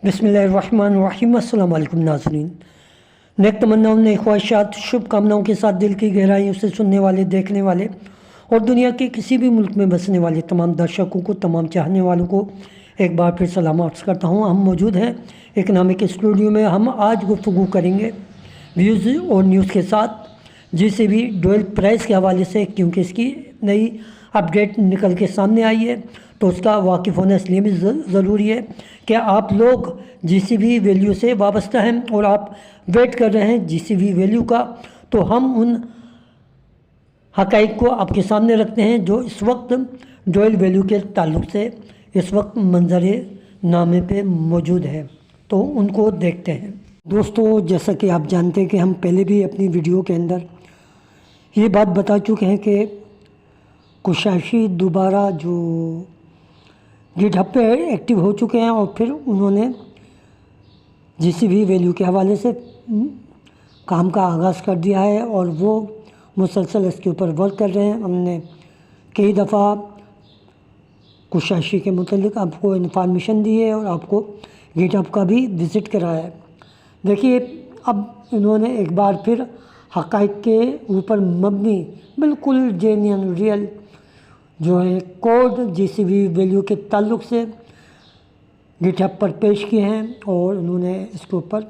बिस्मिल्लाहिर्रहमानिर्रहीम। अस्सलाम वालेकुम नाज़रीन। नेक तमन्नाओं, नेक ख्वाहिशात, शुभकामनाओं के साथ दिल की गहराइयों से सुनने वाले, देखने वाले और दुनिया के किसी भी मुल्क में बसने वाले तमाम दर्शकों को, तमाम चाहने वालों को एक बार फिर सलाम अर्ज़ करता हूँ। हम मौजूद हैं इकनॉमिक स्टूडियो में। हम आज गुफ्तगू करेंगे व्यूज़ और न्यूज़ के साथ जीसीबी डुअल प्राइस के हवाले से, क्योंकि इसकी नई अपडेट निकल के सामने आई है, तो उसका वाकिफ़ होना इसलिए भी ज़रूरी है कि आप लोग जीसीबी वैल्यू से वाबस्ता हैं और आप वेट कर रहे हैं जीसीबी वैल्यू का। तो हम उन हक़ाइक़ को आपके सामने रखते हैं जो इस वक्त डुअल वैल्यू के ताल्लुक़ से इस वक्त मंजर नामे पे मौजूद है, तो उनको देखते हैं। दोस्तों, जैसा कि आप जानते हैं कि हम पहले भी अपनी वीडियो के अंदर ये बात बता चुके हैं कि कुशाशी दोबारा जो गिटहब पे एक्टिव हो चुके हैं और फिर उन्होंने जीसीबी वैल्यू के हवाले से काम का आगाज़ कर दिया है और वो मुसलसल इसके ऊपर वर्क कर रहे हैं। हमने कई दफ़ा कुशाशी के मुतालिक आपको इन्फॉर्मेशन दी है और आपको गिटहब का भी विज़िट कराया है। देखिए, अब इन्होंने एक बार फिर हक़ाइक़ के ऊपर मबनी बिल्कुल जेन्युइन रियल जो है कोड जीसीबी वैल्यू के ताल्लुक़ से गिटहब पर पेश किए हैं और उन्होंने इसके ऊपर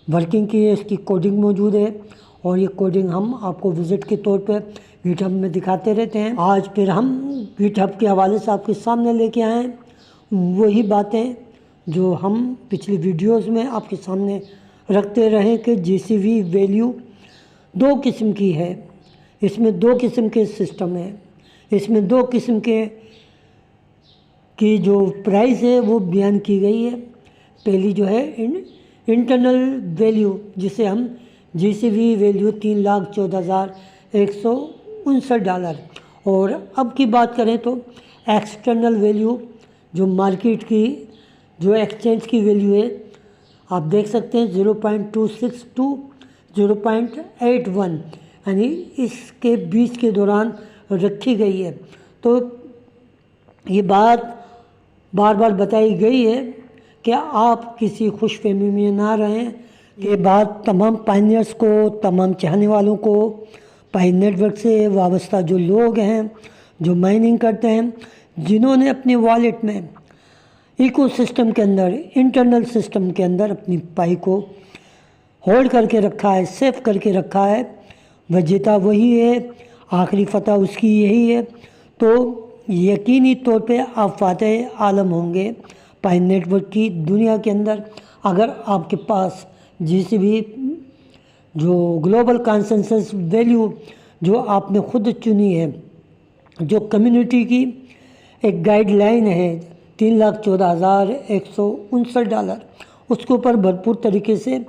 वर्किंग की है। इसकी कोडिंग मौजूद है और ये कोडिंग हम आपको विज़िट के तौर पे गिटहब में दिखाते रहते हैं। आज फिर हम गिटहब के हवाले से आपके सामने लेके आए हैं वही बातें जो हम पिछली वीडियोज़ में आपके सामने रखते रहे कि जीसीबी वैल्यू दो किस्म की है। इसमें दो किस्म के सिस्टम हैं, इसमें दो किस्म की जो प्राइस है वो बयान की गई है। पहली जो है इंटरनल वैल्यू, जिसे हम जीसीबी वैल्यू $3,14,159, और अब की बात करें तो एक्सटर्नल वैल्यू जो मार्केट की जो एक्सचेंज की वैल्यू है, आप देख सकते हैं 0.26 टू 0.81, यानी इसके बीच के दौरान रखी गई है। तो ये बात बार बार बताई गई है कि आप किसी खुशफहमी में ना रहें। ये बात तमाम पायनियर्स को, तमाम चाहने वालों को, पाई नेटवर्क से वाबस्ता जो लोग हैं, जो माइनिंग करते हैं, जिन्होंने अपने वॉलेट में इकोसिस्टम के अंदर, इंटरनल सिस्टम के अंदर अपनी पाई को होल्ड करके रखा है, सेव करके रखा है, वह जीता वही है, आखिरी फतह उसकी यही है। तो यकीनी तौर पे आप फातह आलम होंगे पाई नेटवर्क की दुनिया के अंदर, अगर आपके पास जीसीबी जो ग्लोबल कंसेंसस वैल्यू जो आपने खुद चुनी है, जो कम्युनिटी की एक गाइडलाइन है $3,14,159, उसके ऊपर भरपूर तरीके से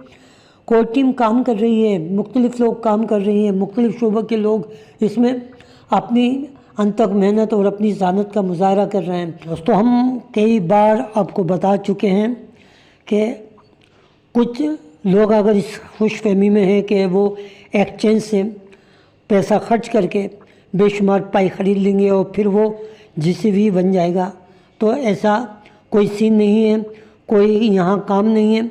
कोर टीम काम कर रही है, मुख्तलिफ़ लोग काम कर रही हैं, मुख्तलिफ़ शोबों के लोग इसमें अपनी अनथक मेहनत और अपनी ज़ानत का मुजाहरा कर रहे हैं। दोस्तों, हम कई बार आपको बता चुके हैं कि कुछ लोग अगर इस खुशफहमी में हैं कि वो एक्सचेंज से पैसा खर्च करके बेशुमार पाई ख़रीद लेंगे और फिर वो जीसीबी बन जाएगा, तो ऐसा कोई सीन नहीं है, कोई यहाँ काम नहीं है।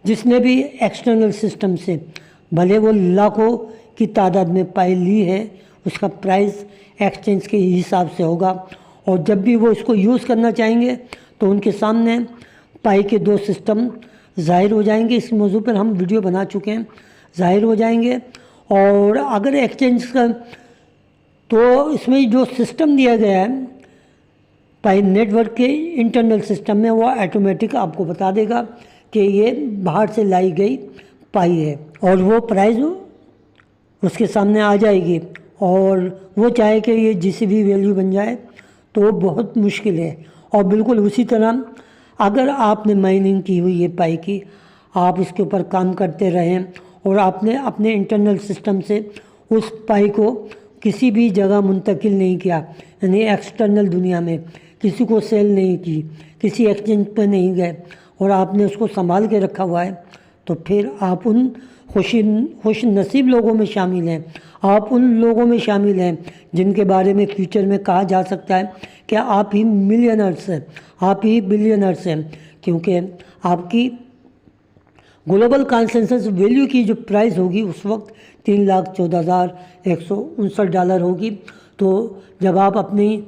जिसने भी एक्सटर्नल सिस्टम से भले वो लाखों की तादाद में पाई ली है, उसका प्राइस एक्सचेंज के हिसाब से होगा और जब भी वो इसको यूज़ करना चाहेंगे तो उनके सामने पाई के दो सिस्टम ज़ाहिर हो जाएंगे। इस मौजू पर हम वीडियो बना चुके हैं, ज़ाहिर हो जाएंगे। और अगर एक्सचेंज का, तो इसमें जो सिस्टम दिया गया है पाई नेटवर्क के इंटरनल सिस्टम में, वो ऑटोमेटिक आपको बता देगा कि ये बाहर से लाई गई पाई है और वो प्राइस उसके सामने आ जाएगी। और वो चाहे कि ये जीसीबी वैल्यू बन जाए तो बहुत मुश्किल है। और बिल्कुल उसी तरह अगर आपने माइनिंग की हुई है पाई की, आप इसके ऊपर काम करते रहें और आपने अपने इंटरनल सिस्टम से उस पाई को किसी भी जगह मुंतकिल नहीं किया, यानी एक्सटर्नल दुनिया में किसी को सेल नहीं की, किसी एक्सचेंज पर नहीं गए और आपने उसको संभाल के रखा हुआ है, तो फिर आप उन खुश नसीब लोगों में शामिल हैं। आप उन लोगों में शामिल हैं जिनके बारे में फ्यूचर में कहा जा सकता है कि आप ही मिलियनर्स हैं, आप ही बिलियनर्स हैं, क्योंकि आपकी ग्लोबल कंसेंसस वैल्यू की जो प्राइस होगी उस वक्त $3,14,159 होगी। तो जब आप अपनी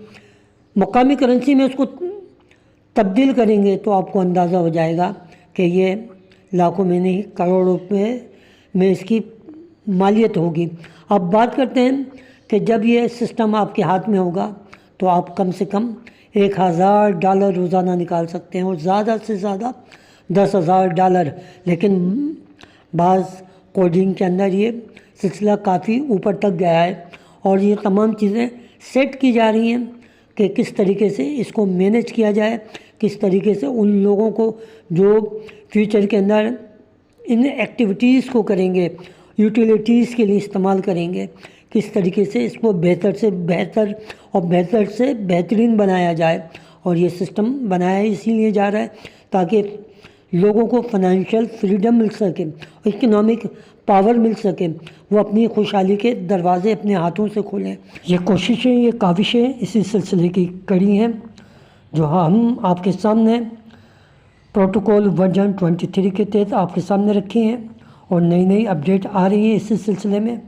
मुकामी करेंसी में उसको तब्दील करेंगे तो आपको अंदाज़ा हो जाएगा कि ये लाखों में नहीं करोड़ों रुपये में इसकी मालियत होगी। अब बात करते हैं कि जब ये सिस्टम आपके हाथ में होगा तो आप कम से कम $1,000 रोज़ाना निकाल सकते हैं और ज़्यादा से ज़्यादा $10,000। लेकिन बाज़ कोडिंग के अंदर ये सिलसिला काफ़ी ऊपर तक गया है और ये तमाम चीज़ें सेट की जा रही हैं कि किस तरीके से इसको मैनेज किया जाए, किस तरीके से उन लोगों को जो फ्यूचर के अंदर इन एक्टिविटीज़ को करेंगे, यूटिलिटीज़ के लिए इस्तेमाल करेंगे, किस तरीके से इसको बेहतर से बेहतर और बेहतर से बेहतरीन बनाया जाए। और ये सिस्टम बनाया इसीलिए जा रहा है ताकि लोगों को फाइनेंशियल फ्रीडम मिल सके, इकोनॉमिक पावर मिल सके, वो अपनी खुशहाली के दरवाज़े अपने हाथों से खोलें। ये कोशिशें, ये काविशें इसी सिलसिले की कड़ी हैं जो हम आपके सामने प्रोटोकॉल वर्जन 23 के तहत आपके सामने रखे हैं और नई नई अपडेट आ रही है इसी सिलसिले में।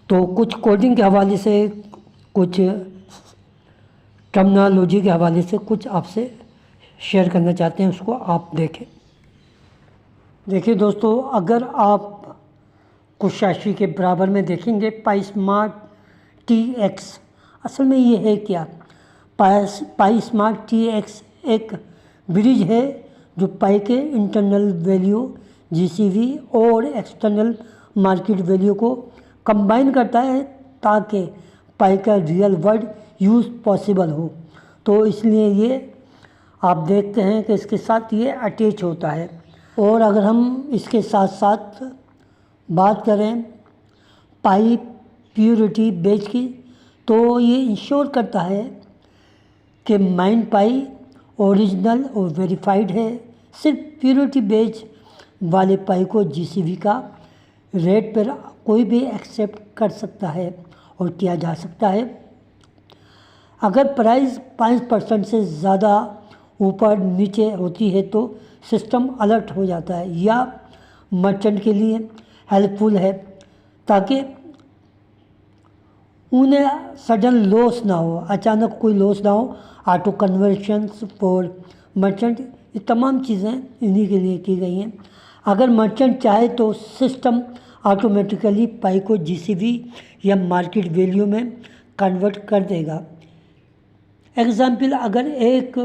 तो कुछ कोडिंग के हवाले से, कुछ टर्मिनोलॉजी के हवाले से कुछ आपसे शेयर करना चाहते हैं, उसको आप देखें। देखिए दोस्तों, अगर आप कुशाशी के बराबर में देखेंगे पाईस्मार्ट TX, असल में ये है क्या? पाईस्मार्ट TX एक ब्रिज है जो पाई के इंटरनल वैल्यू GCV और एक्सटर्नल मार्केट वैल्यू को कंबाइन करता है ताकि पाई का रियल वर्ल्ड यूज़ पॉसिबल हो। तो इसलिए ये आप देखते हैं कि इसके साथ ये अटैच होता है। और अगर हम इसके साथ साथ बात करें पाई प्योरिटी बेज की, तो ये इंश्योर करता है कि माइंड पाई ओरिजिनल और वेरीफाइड है। सिर्फ प्योरिटी बेज वाले पाई को GCV का रेट पर कोई भी एक्सेप्ट कर सकता है और किया जा सकता है। अगर प्राइस 5% से ज़्यादा ऊपर नीचे होती है तो सिस्टम अलर्ट हो जाता है या मर्चेंट के लिए हेल्पफुल है ताकि उन्हें सडन लॉस ना हो, अचानक कोई लॉस ना हो। ऑटो कन्वर्शंस फॉर मर्चेंट, ये तमाम चीज़ें इन्हीं के लिए की गई हैं। अगर मर्चेंट चाहे तो सिस्टम ऑटोमेटिकली पाई को GCV या मार्केट वैल्यू में कन्वर्ट कर देगा। एग्जाम्पल, अगर एक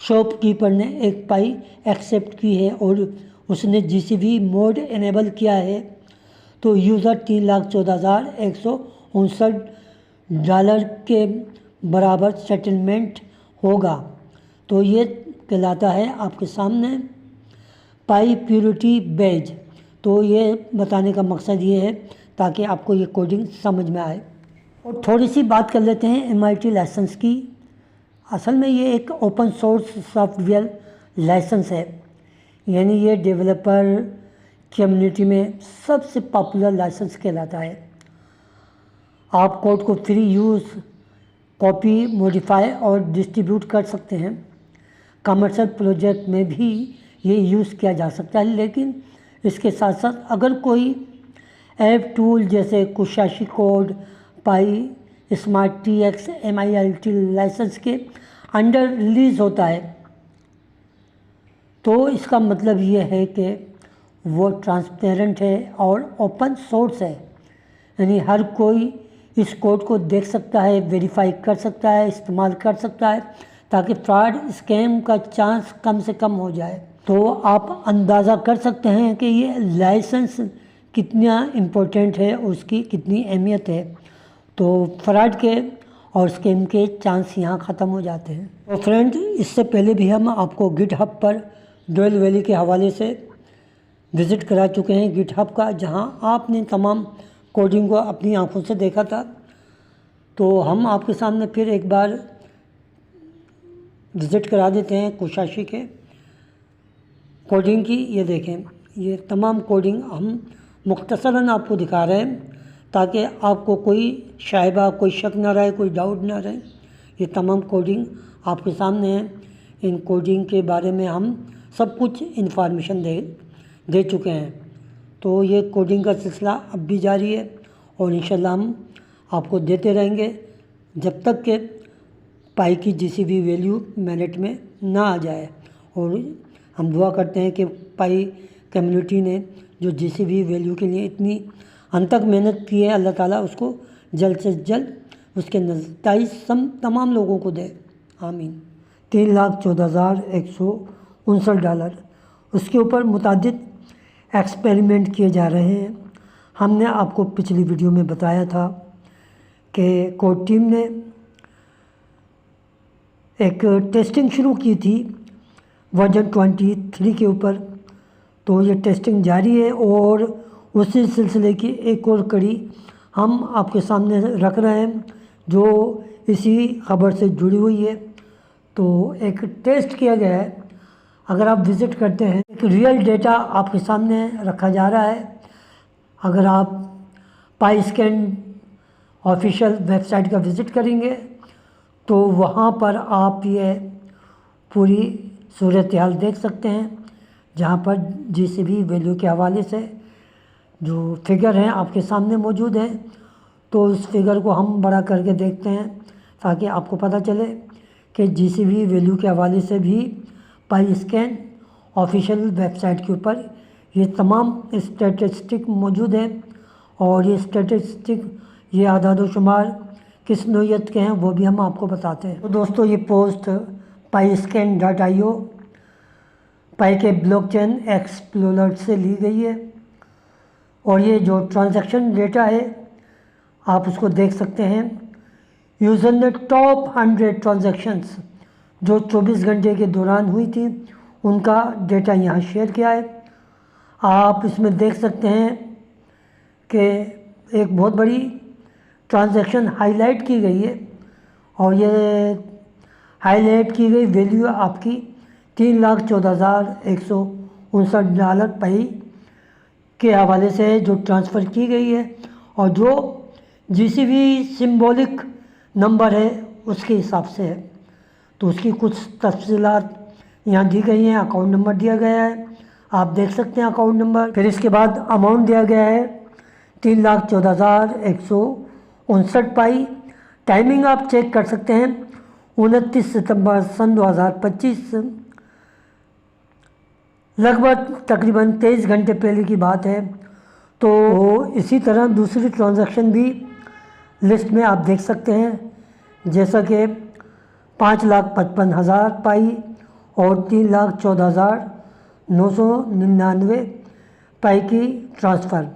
शॉपकीपर ने एक पाई एक्सेप्ट की है और उसने GCV मोड इनेबल किया है तो यूज़र $3,14,159 के बराबर सेटलमेंट होगा। तो ये कहलाता है आपके सामने पाई प्योरिटी बेज। तो ये बताने का मकसद ये है ताकि आपको ये कोडिंग समझ में आए। और थोड़ी सी बात कर लेते हैं MIT लाइसेंस की। असल में ये एक ओपन सोर्स सॉफ्टवेयर लाइसेंस है, यानी ये डेवलपर कम्युनिटी में सबसे पॉपुलर लाइसेंस कहलाता है। आप कोड को फ्री यूज़, कॉपी, मॉडिफाई और डिस्ट्रीब्यूट कर सकते हैं। कमर्शियल प्रोजेक्ट में भी ये यूज़ किया जा सकता है, लेकिन इसके साथ साथ अगर कोई ऐप टूल जैसे कुशाशी कोड, पाई स्मार्ट TX MIT लाइसेंस के अंडर रिलीज़ होता है तो इसका मतलब ये है कि वो ट्रांसपेरेंट है और ओपन सोर्स है, यानी हर कोई इस कोड को देख सकता है, वेरीफाई कर सकता है, इस्तेमाल कर सकता है ताकि फ्रॉड स्कैम का चांस कम से कम हो जाए। तो आप अंदाज़ा कर सकते हैं कि ये लाइसेंस कितना इम्पोर्टेंट है, उसकी कितनी अहमियत है। तो फ्रॉड के और स्कैम के चांस यहाँ ख़त्म हो जाते हैं। तो फ्रेंड, इससे पहले भी हम आपको गिटहब पर डुएल वैली के हवाले से विज़िट करा चुके हैं गिटहब का, जहाँ आपने तमाम कोडिंग को अपनी आंखों से देखा था। तो हम आपके सामने फिर एक बार विज़िट करा देते हैं कुशाशी के कोडिंग की। ये देखें, ये तमाम कोडिंग हम मुख्तसरन आपको दिखा रहे हैं ताकि आपको कोई शायबा, कोई शक ना रहे, कोई डाउट ना रहे। ये तमाम कोडिंग आपके सामने है। इन कोडिंग के बारे में हम सब कुछ इन्फॉर्मेशन दे चुके हैं। तो ये कोडिंग का सिलसिला अब भी जारी है और इंशाल्लाह हम आपको देते रहेंगे जब तक कि पाई की जीसीबी वैल्यू मिनट में ना आ जाए। और हम दुआ करते हैं कि पाई कम्युनिटी ने जो जीसीबी वैल्यू के लिए इतनी अनथक मेहनत की है, अल्लाह ताला उसको जल्द से जल्द उसके नताइज तमाम लोगों को दे, आमीन। $3,14,159 उसके ऊपर मुतादिद एक्सपेरिमेंट किए जा रहे हैं। हमने आपको पिछली वीडियो में बताया था कि कोड टीम ने एक टेस्टिंग शुरू की थी वर्जन 23 के ऊपर। तो ये टेस्टिंग जारी है और उसी सिलसिले की एक और कड़ी हम आपके सामने रख रहे हैं जो इसी खबर से जुड़ी हुई है। तो एक टेस्ट किया गया है, अगर आप विज़िट करते हैं एक रियल डेटा आपके सामने रखा जा रहा है। अगर आप पाई स्कैन ऑफिशियल वेबसाइट का विज़िट करेंगे तो वहाँ पर आप ये पूरी सूरत हाल देख सकते हैं, जहाँ पर जीसीबी वैल्यू के हवाले से जो फिगर हैं आपके सामने मौजूद है। तो उस फिगर को हम बड़ा करके देखते हैं ताकि आपको पता चले कि जीसीबी वैल्यू के हवाले से भी पाई स्कैन ऑफिशियल वेबसाइट के ऊपर ये तमाम स्टैटिस्टिक मौजूद हैं। और ये स्टैटिस्टिक, ये आदाद व शुमार किस नोयत के हैं वो भी हम आपको बताते हैं। तो दोस्तों ये पोस्ट PyScan.io पाई के ब्लॉकचेन एक्सप्लोरर से ली गई है और ये जो ट्रांजैक्शन डेटा है आप उसको देख सकते हैं। यूज़र ने टॉप 100 ट्रांजैक्शंस जो 24 घंटे के दौरान हुई थी उनका डेटा यहाँ शेयर किया है। आप इसमें देख सकते हैं कि एक बहुत बड़ी ट्रांजैक्शन हाईलाइट की गई है और ये हाईलाइट की गई वैल्यू आपकी $3,14,159 पाई के हवाले से जो ट्रांसफ़र की गई है और जो जीसीबी सिंबॉलिक नंबर है उसके हिसाब से है। तो उसकी कुछ तफसीलात यहाँ दी गई हैं। अकाउंट नंबर दिया गया है, आप देख सकते हैं अकाउंट नंबर। फिर इसके बाद अमाउंट दिया गया है 3,14,159 पाई। टाइमिंग आप चेक कर सकते हैं 29 सितंबर सन 2025, लगभग तकरीबन 23 घंटे पहले की बात है। तो इसी तरह दूसरी ट्रांजैक्शन भी लिस्ट में आप देख सकते हैं, जैसा कि 5,55,000 पाई और 3,14,999 पाई की ट्रांसफ़र।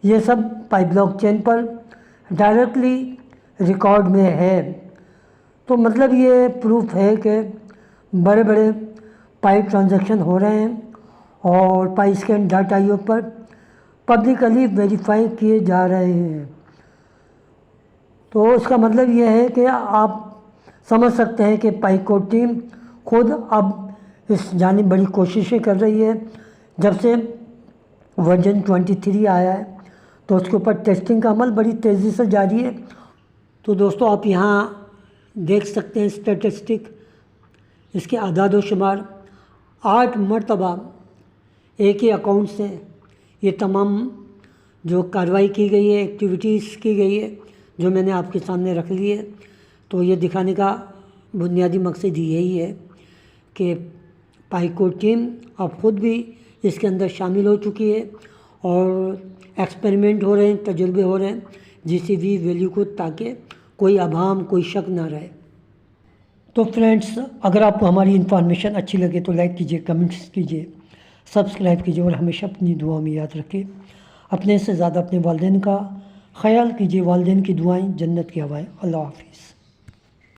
ये सब पाई ब्लॉकचेन पर डायरेक्टली रिकॉर्ड में है। तो मतलब ये प्रूफ है कि बड़े बड़े पाई ट्रांजैक्शन हो रहे हैं और PyScan.io पर पब्लिकली वेरीफाई किए जा रहे हैं। तो इसका मतलब ये है कि आप समझ सकते हैं कि पाई कोड टीम खुद अब इस जानिब बड़ी कोशिशें कर रही है। जब से वर्जन 23 आया है तो उसके ऊपर टेस्टिंग का अमल बड़ी तेज़ी से जारी है। तो दोस्तों आप यहाँ देख सकते हैं स्टैटिस्टिक, इसके आदाद व शुमार 8 मरतबा एक ही अकाउंट से ये तमाम जो कार्रवाई की गई है, एक्टिविटीज़ की गई है, जो मैंने आपके सामने रख ली है। तो ये दिखाने का बुनियादी मकसद यही है कि पाई कोड टीम अब ख़ुद भी इसके अंदर शामिल हो चुकी है और एक्सपेरिमेंट हो रहे हैं, तजुर्बे हो रहे हैं जीसीबी वैल्यू को, ताकि कोई अभाम, कोई शक ना रहे। तो फ्रेंड्स, अगर आपको हमारी इन्फॉर्मेशन अच्छी लगे तो लाइक कीजिए, कमेंट्स कीजिए, सब्सक्राइब कीजिए और हमेशा अपनी दुआ में याद रखिए अपने से ज़्यादा अपने वालिदैन का ख्याल कीजिए। वालिदैन की दुआएं जन्नत की हवाएं। अल्लाह हाफिज़।